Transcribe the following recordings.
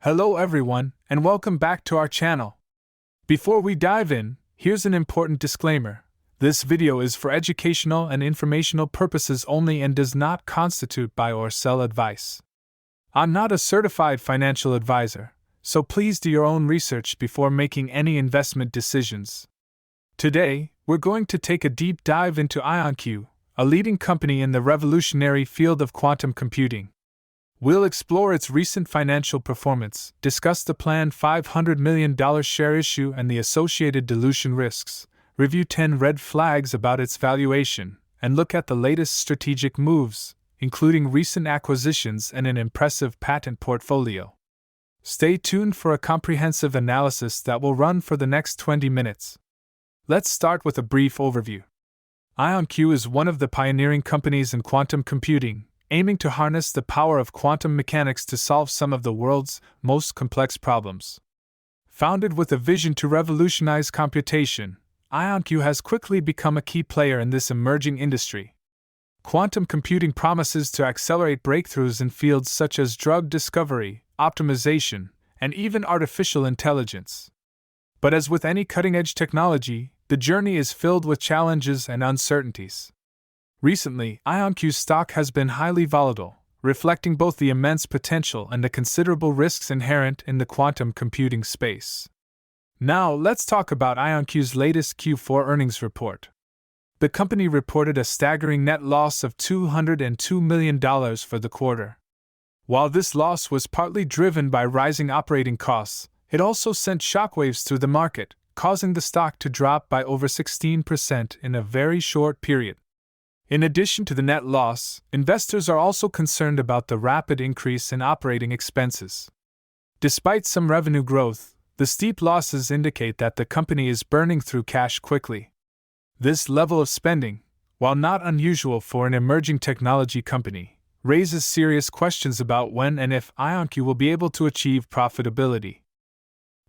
Hello everyone, and welcome back to our channel. Before we dive in, here's an important disclaimer. This video is for educational and informational purposes only and does not constitute buy or sell advice. I'm not a certified financial advisor, so please do your own research before making any investment decisions. Today, we're going to take a deep dive into IonQ, a leading company in the revolutionary field of quantum computing. We'll explore its recent financial performance, discuss the planned $500 million share issue and the associated dilution risks, review 10 red flags about its valuation, and look at the latest strategic moves, including recent acquisitions and an impressive patent portfolio. Stay tuned for a comprehensive analysis that will run for the next 20 minutes. Let's start with a brief overview. IonQ is one of the pioneering companies in quantum computing, aiming to harness the power of quantum mechanics to solve some of the world's most complex problems. Founded with a vision to revolutionize computation, IonQ has quickly become a key player in this emerging industry. Quantum computing promises to accelerate breakthroughs in fields such as drug discovery, optimization, and even artificial intelligence. But as with any cutting-edge technology, the journey is filled with challenges and uncertainties. Recently, IonQ's stock has been highly volatile, reflecting both the immense potential and the considerable risks inherent in the quantum computing space. Now, let's talk about IonQ's latest Q4 earnings report. The company reported a staggering net loss of $202 million for the quarter. While this loss was partly driven by rising operating costs, it also sent shockwaves through the market, causing the stock to drop by over 16% in a very short period. In addition to the net loss, investors are also concerned about the rapid increase in operating expenses. Despite some revenue growth, the steep losses indicate that the company is burning through cash quickly. This level of spending, while not unusual for an emerging technology company, raises serious questions about when and if IonQ will be able to achieve profitability.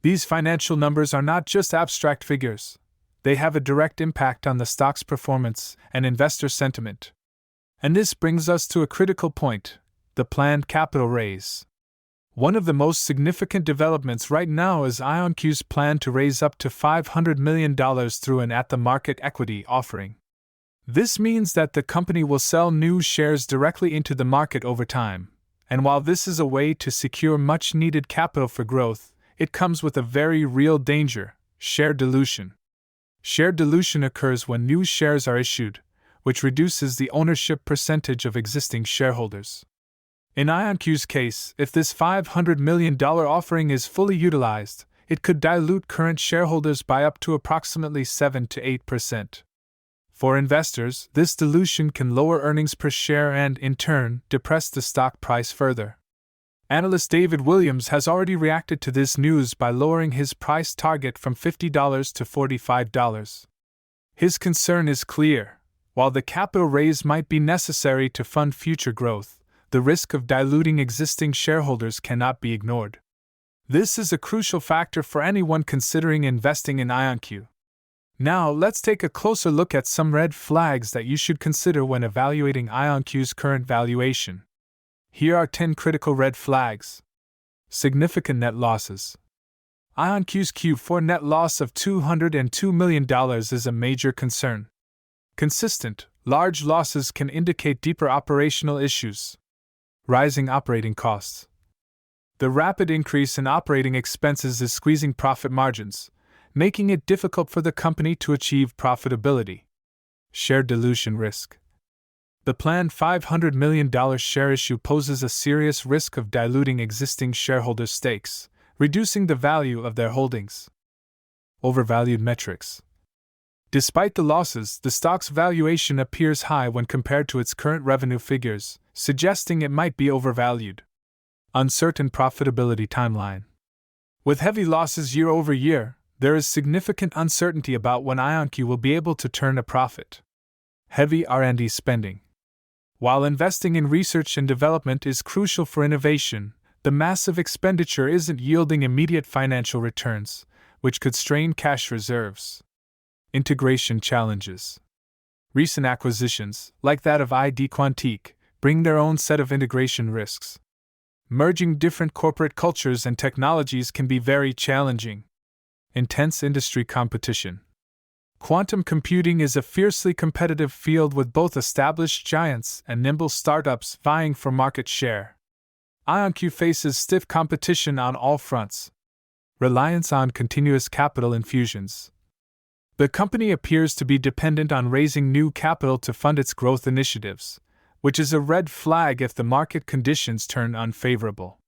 These financial numbers are not just abstract figures. They have a direct impact on the stock's performance and investor sentiment. And this brings us to a critical point: the planned capital raise. One of the most significant developments right now is IonQ's plan to raise up to $500 million through an at-the-market equity offering. This means that the company will sell new shares directly into the market over time, and while this is a way to secure much-needed capital for growth, it comes with a very real danger: share dilution. Share dilution occurs when new shares are issued, which reduces the ownership percentage of existing shareholders. In IonQ's case, if this $500 million offering is fully utilized, it could dilute current shareholders by up to approximately 7 to 8%. For investors, this dilution can lower earnings per share and, in turn, depress the stock price further. Analyst David Williams has already reacted to this news by lowering his price target from $50 to $45. His concern is clear: while the capital raise might be necessary to fund future growth, the risk of diluting existing shareholders cannot be ignored. This is a crucial factor for anyone considering investing in IonQ. Now, let's take a closer look at some red flags that you should consider when evaluating IonQ's current valuation. Here are 10 critical red flags. Significant net losses. IonQ's Q4 net loss of $202 million is a major concern. Consistent, large losses can indicate deeper operational issues. Rising operating costs. The rapid increase in operating expenses is squeezing profit margins, making it difficult for the company to achieve profitability. Share dilution risk. The planned $500 million share issue poses a serious risk of diluting existing shareholders' stakes, reducing the value of their holdings. Overvalued metrics. Despite the losses, the stock's valuation appears high when compared to its current revenue figures, suggesting it might be overvalued. Uncertain profitability timeline. With heavy losses year over year, there is significant uncertainty about when IonQ will be able to turn a profit. Heavy R&D spending. While investing in research and development is crucial for innovation, the massive expenditure isn't yielding immediate financial returns, which could strain cash reserves. Integration challenges. Recent acquisitions, like that of ID Quantique, bring their own set of integration risks. merging different corporate cultures and technologies can be very challenging. Intense industry competition. Quantum computing is a fiercely competitive field with both established giants and nimble startups vying for market share. IonQ faces stiff competition on all fronts. Reliance on continuous capital infusions. The company appears to be dependent on raising new capital to fund its growth initiatives, which is a red flag if the market conditions turn unfavorable.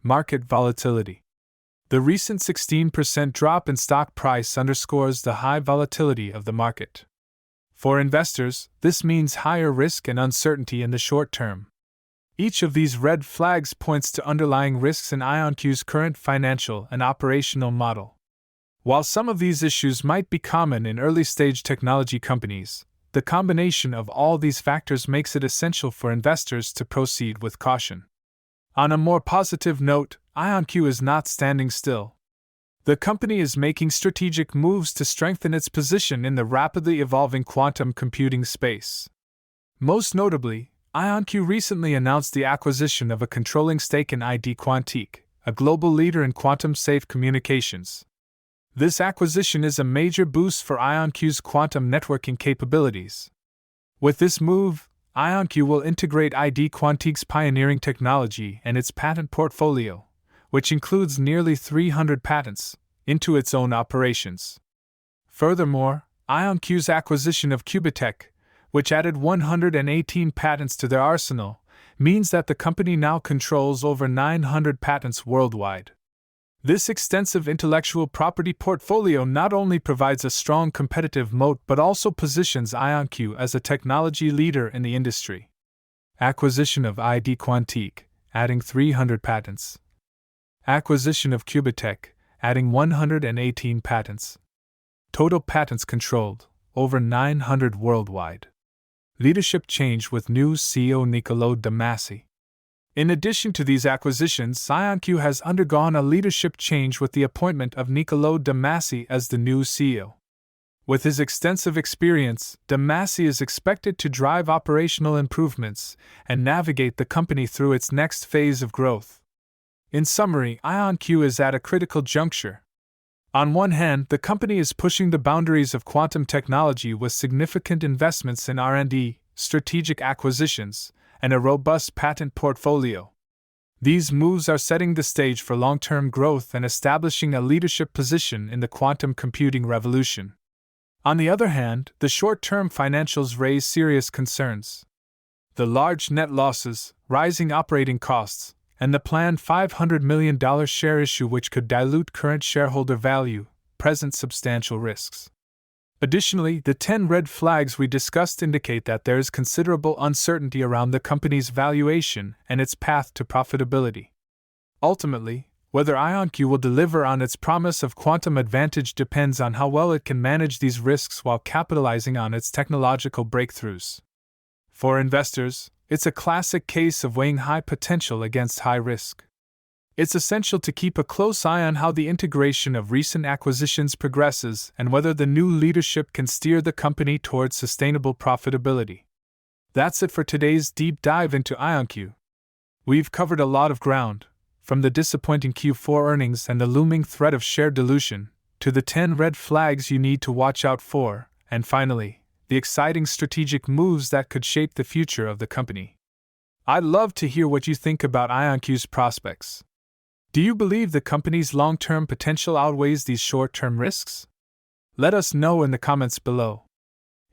Market volatility. The recent 16% drop in stock price underscores the high volatility of the market. For investors, this means higher risk and uncertainty in the short term. Each of these red flags points to underlying risks in IonQ's current financial and operational model. While some of these issues might be common in early-stage technology companies, the combination of all these factors makes it essential for investors to proceed with caution. On a more positive note, IonQ is not standing still. The company is making strategic moves to strengthen its position in the rapidly evolving quantum computing space. Most notably, IonQ recently announced the acquisition of a controlling stake in ID Quantique, a global leader in quantum-safe communications. This acquisition is a major boost for IonQ's quantum networking capabilities. With this move, IonQ will integrate ID Quantique's pioneering technology and its patent portfolio, which includes nearly 300 patents, into its own operations. Furthermore, IonQ's acquisition of Qubitekk, which added 118 patents to their arsenal, means that the company now controls over 900 patents worldwide. This extensive intellectual property portfolio not only provides a strong competitive moat but also positions IonQ as a technology leader in the industry. Acquisition of ID Quantique, adding 300 patents. Acquisition of Qubitekk, adding 118 patents. Total patents controlled, over 900 worldwide. Leadership change with new CEO Niccolo de Masi. In addition to these acquisitions, IonQ has undergone a leadership change with the appointment of Niccolo de Masi as the new CEO. With his extensive experience, de Masi is expected to drive operational improvements and navigate the company through its next phase of growth. In summary, IonQ is at a critical juncture. On one hand, the company is pushing the boundaries of quantum technology with significant investments in R&D, strategic acquisitions, and a robust patent portfolio. These moves are setting the stage for long-term growth and establishing a leadership position in the quantum computing revolution. On the other hand, the short-term financials raise serious concerns. The large net losses, rising operating costs, and the planned $500 million share issue which could dilute current shareholder value, present substantial risks. Additionally, the 10 red flags we discussed indicate that there is considerable uncertainty around the company's valuation and its path to profitability. Ultimately, whether IonQ will deliver on its promise of quantum advantage depends on how well it can manage these risks while capitalizing on its technological breakthroughs. For investors, it's a classic case of weighing high potential against high risk. It's essential to keep a close eye on how the integration of recent acquisitions progresses and whether the new leadership can steer the company towards sustainable profitability. That's it for today's deep dive into IonQ. We've covered a lot of ground, from the disappointing Q4 earnings and the looming threat of share dilution, to the 10 red flags you need to watch out for, and finally, the exciting strategic moves that could shape the future of the company. I'd love to hear what you think about IonQ's prospects. Do you believe the company's long-term potential outweighs these short-term risks? Let us know in the comments below.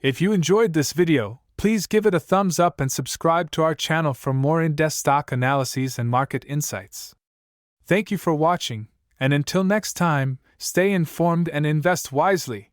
If you enjoyed this video, please give it a thumbs up and subscribe to our channel for more in-depth stock analyses and market insights. Thank you for watching, and until next time, stay informed and invest wisely.